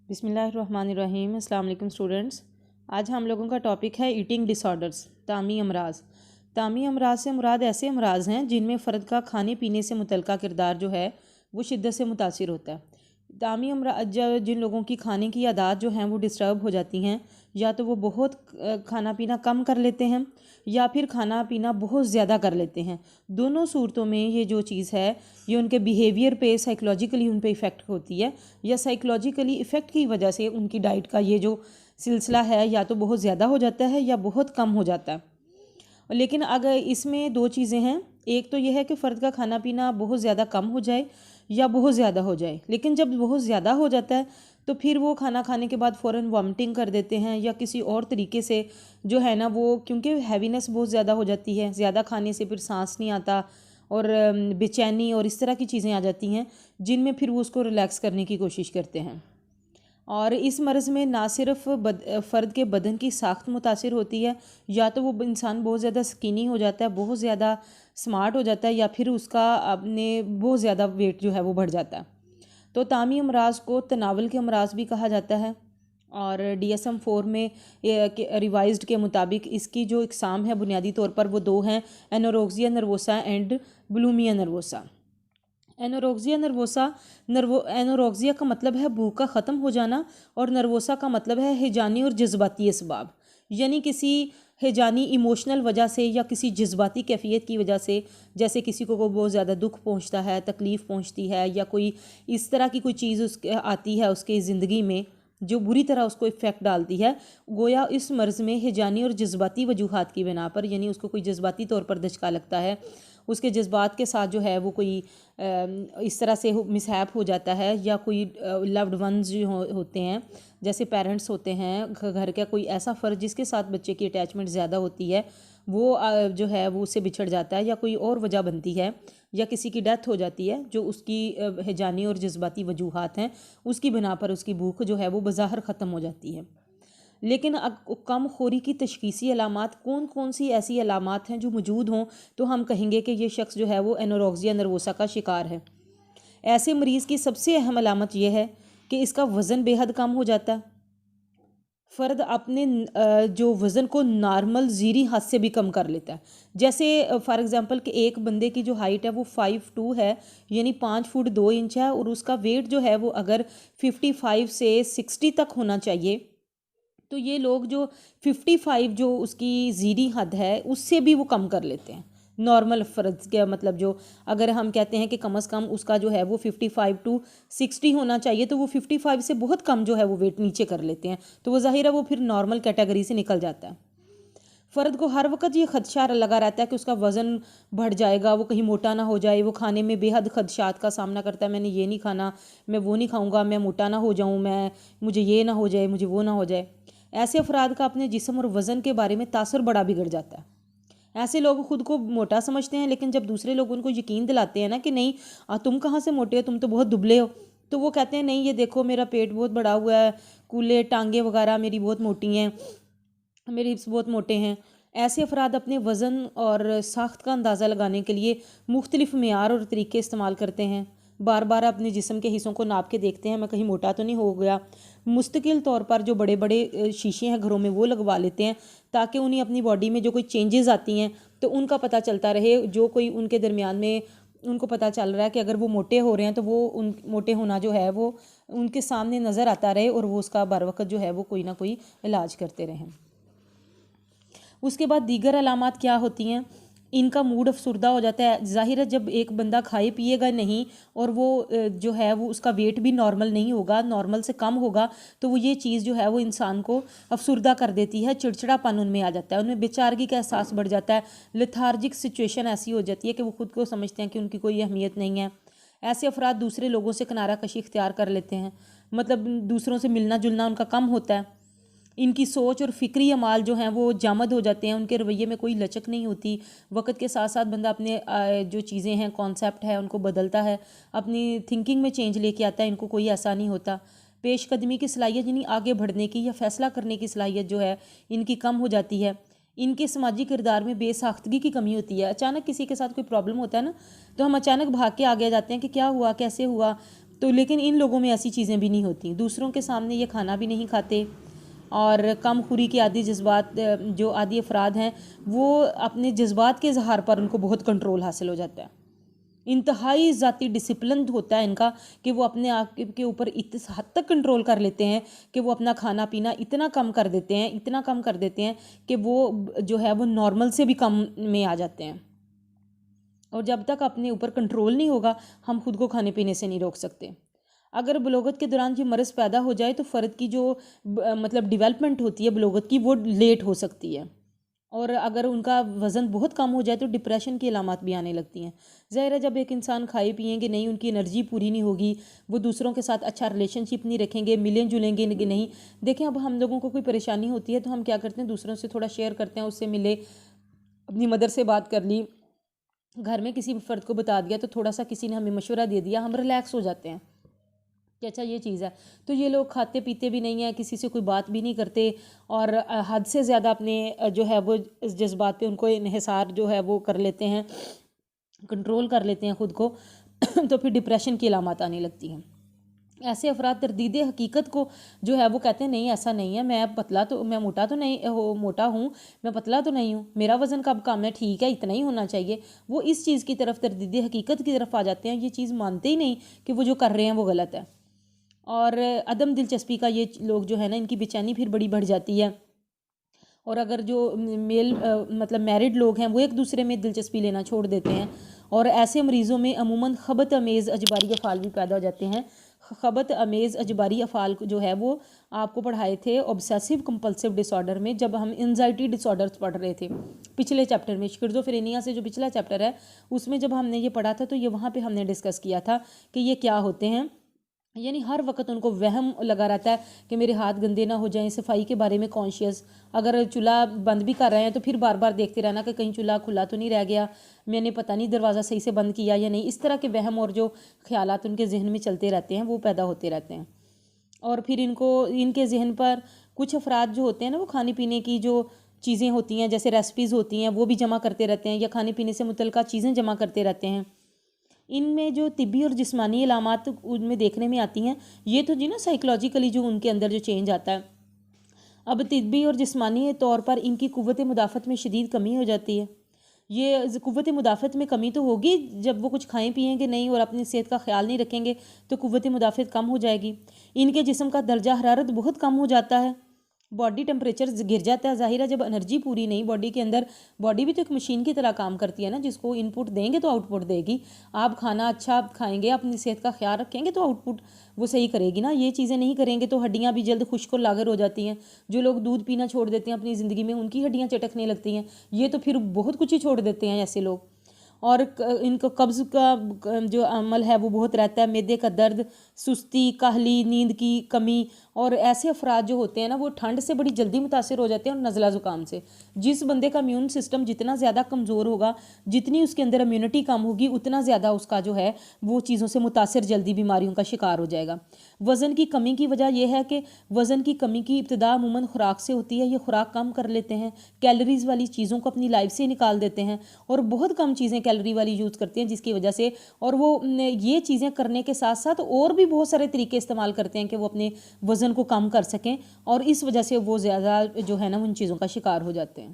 بسم اللہ الرحمن الرحیم۔ السلام علیکم اسٹوڈنٹس۔ آج ہم لوگوں کا ٹاپک ہے ایٹنگ ڈس آرڈرس، طعامی امراض۔ طعامی امراض سے مراد ایسے امراض ہیں جن میں فرد کا کھانے پینے سے متعلقہ کردار جو ہے وہ شدت سے متاثر ہوتا ہے۔ طعامی امراض جن لوگوں کی کھانے کی عادات جو ہیں وہ ڈسٹرب ہو جاتی ہیں، یا تو وہ بہت کھانا پینا کم کر لیتے ہیں یا پھر کھانا پینا بہت زیادہ کر لیتے ہیں۔ دونوں صورتوں میں یہ جو چیز ہے یہ ان کے بیہیویئر پہ سائیکلوجیکلی ان پہ ایفیکٹ ہوتی ہے، یا سائیکلوجیکلی ایفیکٹ کی وجہ سے ان کی ڈائٹ کا یہ جو سلسلہ ہے یا تو بہت زیادہ ہو جاتا ہے یا بہت کم ہو جاتا ہے۔ لیکن اگر اس میں دو چیزیں ہیں، ایک تو یہ ہے کہ فرد کا کھانا پینا بہت زیادہ کم ہو جائے یا بہت زیادہ ہو جائے، لیکن جب بہت زیادہ ہو جاتا ہے تو پھر وہ کھانا کھانے کے بعد فوراً وامٹنگ کر دیتے ہیں یا کسی اور طریقے سے جو ہے نا وہ، کیونکہ ہیوینس بہت زیادہ ہو جاتی ہے، زیادہ کھانے سے پھر سانس نہیں آتا اور بے چینی اور اس طرح کی چیزیں آ جاتی ہیں جن میں پھر وہ اس کو ریلیکس کرنے کی کوشش کرتے ہیں۔ اور اس مرض میں نہ صرف فرد کے بدن کی ساخت متاثر ہوتی ہے، یا تو وہ انسان بہت زیادہ سکینی ہو جاتا ہے، بہت زیادہ سمارٹ ہو جاتا ہے، یا پھر اس کا اپنے بہت زیادہ ویٹ جو ہے وہ بڑھ جاتا ہے۔ تو طعامی امراض کو تناول کے امراض بھی کہا جاتا ہے، اور DSM-4 میں ریوائزڈ کے مطابق اس کی جو اقسام ہے بنیادی طور پر وہ دو ہیں: انوریکسیا نروسا اینڈ بولیمیا نروسا۔ انوریکسیا کا مطلب ہے بھوک کا ختم ہو جانا، اور نروسا کا مطلب ہے ہیجانی اور جذباتی اسباب، یعنی کسی ہیجانی ایموشنل وجہ سے یا کسی جذباتی کیفیت کی وجہ سے، جیسے کسی کو بہت زیادہ دکھ پہنچتا ہے، تکلیف پہنچتی ہے، یا کوئی اس طرح کی کوئی چیز آتی ہے اس کے زندگی میں جو بری طرح اس کو افیکٹ ڈالتی ہے، گویا اس مرض میں ہیجانی اور جذباتی وجوہات کی بنا پر، یعنی اس کو کوئی جذباتی طور پر دھچکا لگتا ہے، اس کے جذبات کے ساتھ جو ہے وہ کوئی اس طرح سے مسہیپ ہو جاتا ہے، یا کوئی لوڈ ونز جو ہوتے ہیں جیسے پیرنٹس ہوتے ہیں، گھر کا کوئی ایسا فرد جس کے ساتھ بچے کی اٹیچمنٹ زیادہ ہوتی ہے، وہ جو ہے وہ اس سے بچھڑ جاتا ہے، یا کوئی اور وجہ بنتی ہے، یا کسی کی ڈیتھ ہو جاتی ہے جو اس کی ہیجانی اور جذباتی وجوہات ہیں، اس کی بنا پر اس کی بھوک جو ہے وہ بظاہر ختم ہو جاتی ہے۔ لیکن کم خوری کی تشخیصی علامات کون کون سی ایسی علامات ہیں جو موجود ہوں تو ہم کہیں گے کہ یہ شخص جو ہے وہ انوریکسیا نروسا کا شکار ہے۔ ایسے مریض کی سب سے اہم علامت یہ ہے کہ اس کا وزن بے حد کم ہو جاتا ہے۔ فرد اپنے جو وزن کو نارمل زیریں حد سے بھی کم کر لیتا ہے، جیسے فار ایگزامپل کہ ایک بندے کی جو ہائٹ ہے وہ 5'2" ہے، یعنی 5 فٹ 2 انچ ہے، اور اس کا ویٹ جو ہے وہ اگر 55 سے 60 تک ہونا چاہیے، تو یہ لوگ جو 55 جو اس کی زیریں حد ہے اس سے بھی وہ کم کر لیتے ہیں۔ نارمل فرد کا مطلب جو اگر ہم کہتے ہیں کہ کم از کم اس کا جو ہے وہ 55 to 60 ہونا چاہیے، تو وہ 55 سے بہت کم جو ہے وہ ویٹ نیچے کر لیتے ہیں، تو وہ ظاہر ہے وہ پھر نارمل کیٹیگری سے نکل جاتا ہے۔ فرد کو ہر وقت یہ خدشہ لگا رہتا ہے کہ اس کا وزن بڑھ جائے گا، وہ کہیں موٹا نہ ہو جائے، وہ کھانے میں بے حد خدشات کا سامنا کرتا ہے، میں نے یہ نہیں کھانا، میں وہ نہیں کھاؤں گا، میں موٹا نہ ہو جاؤں، مجھے یہ نہ ہو جائے، مجھے وہ نہ ہو جائے۔ ایسے افراد کا اپنے جسم اور وزن کے بارے میں تاثر بڑا بگڑ جاتا ہے۔ ایسے لوگ خود کو موٹا سمجھتے ہیں، لیکن جب دوسرے لوگ ان کو یقین دلاتے ہیں نا کہ نہیں تم کہاں سے موٹے ہو، تم تو بہت دبلے ہو، تو وہ کہتے ہیں نہیں یہ دیکھو میرا پیٹ بہت بڑا ہوا ہے، کولے ٹانگیں وغیرہ میری بہت موٹی ہیں، میری ہپس بہت موٹے ہیں۔ ایسے افراد اپنے وزن اور ساخت کا اندازہ لگانے کے لیے مختلف معیار اور طریقے استعمال کرتے ہیں، بار بار اپنے جسم کے حصوں کو ناپ کے دیکھتے ہیں میں کہیں موٹا تو نہیں ہو گیا، مستقل طور پر جو بڑے بڑے شیشے ہیں گھروں میں وہ لگوا لیتے ہیں تاکہ انہیں اپنی باڈی میں جو کوئی چینجز آتی ہیں تو ان کا پتہ چلتا رہے، جو کوئی ان کے درمیان میں ان کو پتہ چل رہا ہے کہ اگر وہ موٹے ہو رہے ہیں تو وہ ان موٹے ہونا جو ہے وہ ان کے سامنے نظر آتا رہے، اور وہ اس کا بر وقت جو ہے وہ کوئی نہ کوئی علاج کرتے رہیں۔ اس کے بعد دیگر علامات کیا ہوتی ہیں؟ ان کا موڈ افسردہ ہو جاتا ہے۔ ظاہر ہے جب ایک بندہ کھائے پیے گا نہیں اور وہ جو ہے وہ اس کا ویٹ بھی نارمل نہیں ہوگا، نارمل سے کم ہوگا، تو وہ یہ چیز جو ہے وہ انسان کو افسردہ کر دیتی ہے، چڑچڑا پن ان میں آ جاتا ہے، ان میں بے چارگی کا احساس بڑھ جاتا ہے، لیتھارجک سچویشن ایسی ہو جاتی ہے کہ وہ خود کو سمجھتے ہیں کہ ان کی کوئی اہمیت نہیں ہے۔ ایسے افراد دوسرے لوگوں سے کنارہ کشی اختیار کر لیتے ہیں، مطلب دوسروں سے ملنا جلنا ان کا کم ہوتا ہے، ان کی سوچ اور فکری اعمال جو ہیں وہ جامد ہو جاتے ہیں، ان کے رویے میں کوئی لچک نہیں ہوتی۔ وقت کے ساتھ ساتھ بندہ اپنے جو چیزیں ہیں کانسیپٹ ہے ان کو بدلتا ہے، اپنی تھنکنگ میں چینج لے کے آتا ہے، ان کو کوئی ایسا نہیں ہوتا۔ پیش قدمی کی صلاحیت یعنی آگے بڑھنے کی یا فیصلہ کرنے کی صلاحیت جو ہے ان کی کم ہو جاتی ہے۔ ان کے سماجی کردار میں بے ساختگی کی کمی ہوتی ہے۔ اچانک کسی کے ساتھ کوئی پرابلم ہوتا ہے نا تو ہم اچانک بھاگ کے آگے جاتے ہیں کہ کیا ہوا، کیسے ہوا، تو لیکن ان لوگوں میں ایسی چیزیں بھی نہیں ہوتی، دوسروں کے سامنے یہ کھانا بھی نہیں کھاتے، اور کم خوری کے عادی جذبات جو عادی افراد ہیں وہ اپنے جذبات کے اظہار پر ان کو بہت کنٹرول حاصل ہو جاتا ہے، انتہائی ذاتی ڈسپلن ہوتا ہے ان کا کہ وہ اپنے آپ کے اوپر اس حد تک کنٹرول کر لیتے ہیں کہ وہ اپنا کھانا پینا اتنا کم کر دیتے ہیں کہ وہ جو ہے وہ نارمل سے بھی کم میں آ جاتے ہیں، اور جب تک اپنے اوپر کنٹرول نہیں ہوگا ہم خود کو کھانے پینے سے نہیں روک سکتے۔ اگر بلوغت کے دوران یہ مرض پیدا ہو جائے تو فرد کی جو مطلب ڈیولپمنٹ ہوتی ہے بلوغت کی وہ لیٹ ہو سکتی ہے، اور اگر ان کا وزن بہت کم ہو جائے تو ڈپریشن کی علامات بھی آنے لگتی ہیں۔ ظاہر ہے جب ایک انسان کھائے پیئیں گے نہیں، ان کی انرجی پوری نہیں ہوگی، وہ دوسروں کے ساتھ اچھا ریلیشن شپ نہیں رکھیں گے، ملیں جلیں گے نہیں۔ دیکھیں اب ہم لوگوں کو کوئی پریشانی ہوتی ہے تو ہم کیا کرتے ہیں، دوسروں سے تھوڑا شیئر کرتے ہیں، اس سے ملے، اپنی مدر سے بات کر لی، گھر میں کسی فرد کو بتا دیا، تو تھوڑا سا کسی نے ہمیں مشورہ دے دیا، ہم ریلیکس ہو جاتے ہیں کہ اچھا یہ چیز ہے۔ تو یہ لوگ کھاتے پیتے بھی نہیں ہیں، کسی سے کوئی بات بھی نہیں کرتے، اور حد سے زیادہ اپنے جو ہے وہ جذبات پہ ان کو انحصار جو ہے وہ کر لیتے ہیں، کنٹرول کر لیتے ہیں خود کو، تو پھر ڈپریشن کی علامات آنے لگتی ہیں۔ ایسے افراد تردید حقیقت کو جو ہے وہ کہتے ہیں نہیں ایسا نہیں ہے، میں موٹا ہوں، میں پتلا تو نہیں ہوں، میرا وزن کم ہے، ٹھیک ہے اتنا ہی ہونا چاہیے، وہ اس چیز کی طرف تردید حقیقت کی طرف آ جاتے ہیں، یہ چیز مانتے ہی نہیں کہ وہ جو کر رہے ہیں وہ غلط ہے، اور عدم دلچسپی کا یہ لوگ جو ہے نا ان کی بے چینی پھر بڑی بڑھ جاتی ہے، اور اگر جو مطلب میرڈ لوگ ہیں وہ ایک دوسرے میں دلچسپی لینا چھوڑ دیتے ہیں، اور ایسے مریضوں میں عموماً خبط امیز اجباری افعال بھی پیدا ہو جاتے ہیں۔ خبط امیز اجباری افعال جو ہے وہ آپ کو پڑھائے تھے اوبسیسو کمپلسیو ڈس آرڈر میں، جب ہم انزائٹی ڈس آرڈرز پڑھ رہے تھے پچھلے چیپٹر میں، شکرزوفرینیا سے جو پچھلا چیپٹر ہے اس میں جب ہم نے یہ پڑھا تھا تو یہ وہاں پہ ہم نے ڈسکس کیا تھا کہ یہ کیا ہوتے ہیں، یعنی ہر وقت ان کو وہم لگا رہتا ہے کہ میرے ہاتھ گندے نہ ہو جائیں، صفائی کے بارے میں کانشیس، اگر چولہا بند بھی کر رہے ہیں تو پھر بار بار دیکھتے رہنا کہ کہیں چولہا کھلا تو نہیں رہ گیا، میں نے پتہ نہیں دروازہ صحیح سے بند کیا یا نہیں، اس طرح کے وہم اور جو خیالات ان کے ذہن میں چلتے رہتے ہیں وہ پیدا ہوتے رہتے ہیں، اور پھر ان کے ذہن پر کچھ افراد جو ہوتے ہیں نا وہ کھانے پینے کی جو چیزیں ہوتی ہیں جیسے ریسپیز ہوتی ہیں وہ بھی جمع کرتے رہتے ہیں، یا کھانے پینے سے متعلقہ چیزیں جمع کرتے رہتے ہیں۔ ان میں جو طبی اور جسمانی علامات ان میں دیکھنے میں آتی ہیں، یہ تو نا سائیکلوجیکلی جو ان کے اندر جو چینج آتا ہے، اب طبی اور جسمانی طور پر ان کی قوت مدافعت میں شدید کمی ہو جاتی ہے۔ یہ قوت مدافعت میں کمی تو ہوگی جب وہ کچھ کھائیں پیئیں گے نہیں اور اپنی صحت کا خیال نہیں رکھیں گے تو قوت مدافعت کم ہو جائے گی، ان کے جسم کا درجہ حرارت بہت کم ہو جاتا ہے، باڈی ٹمپریچر گر جاتا ہے، ظاہر ہے جب انرجی پوری نہیں باڈی کے اندر، باڈی بھی تو ایک مشین کی طرح کام کرتی ہے نا، جس کو ان پٹ دیں گے تو آؤٹ پٹ دے گی، آپ کھانا اچھا کھائیں گے، اپنی صحت کا خیال رکھیں گے تو آؤٹ پٹ وہ صحیح کرے گی نا، یہ چیزیں نہیں کریں گے تو ہڈیاں بھی جلد خشک اور لاغر ہو جاتی ہیں، جو لوگ دودھ پینا چھوڑ دیتے ہیں اپنی زندگی میں ان کی ہڈیاں چٹکنے لگتی ہیں، یہ تو پھر بہت کچھ ہی چھوڑ دیتے ہیں ایسے لوگ، اور ان کو قبض کا جو عمل ہے وہ بہت رہتا ہے، معدے کا درد، سستی، کاہلی، نیند کی کمی، اور ایسے افراد جو ہوتے ہیں نا وہ ٹھنڈ سے بڑی جلدی متاثر ہو جاتے ہیں اور نزلہ زکام سے، جس بندے کا امیون سسٹم جتنا زیادہ کمزور ہوگا، جتنی اس کے اندر امیونٹی کم ہوگی، اتنا زیادہ اس کا جو ہے وہ چیزوں سے متاثر جلدی بیماریوں کا شکار ہو جائے گا۔ وزن کی کمی کی وجہ یہ ہے کہ وزن کی کمی کی ابتدا عموماً خوراک سے ہوتی ہے، یہ خوراک کم کر لیتے ہیں، کیلریز والی چیزوں کو اپنی لائف سے نکال دیتے ہیں اور بہت کم چیزیں کیلری والی یوز کرتے ہیں، جس کی وجہ سے، اور وہ یہ چیزیں کرنے کے ساتھ ساتھ اور بھی بہت سارے طریقے استعمال کرتے ہیں کہ وہ اپنے وزن کو کم کر سکیں، اور اس وجہ سے وہ زیادہ جو ہے نا ان چیزوں کا شکار ہو جاتے ہیں۔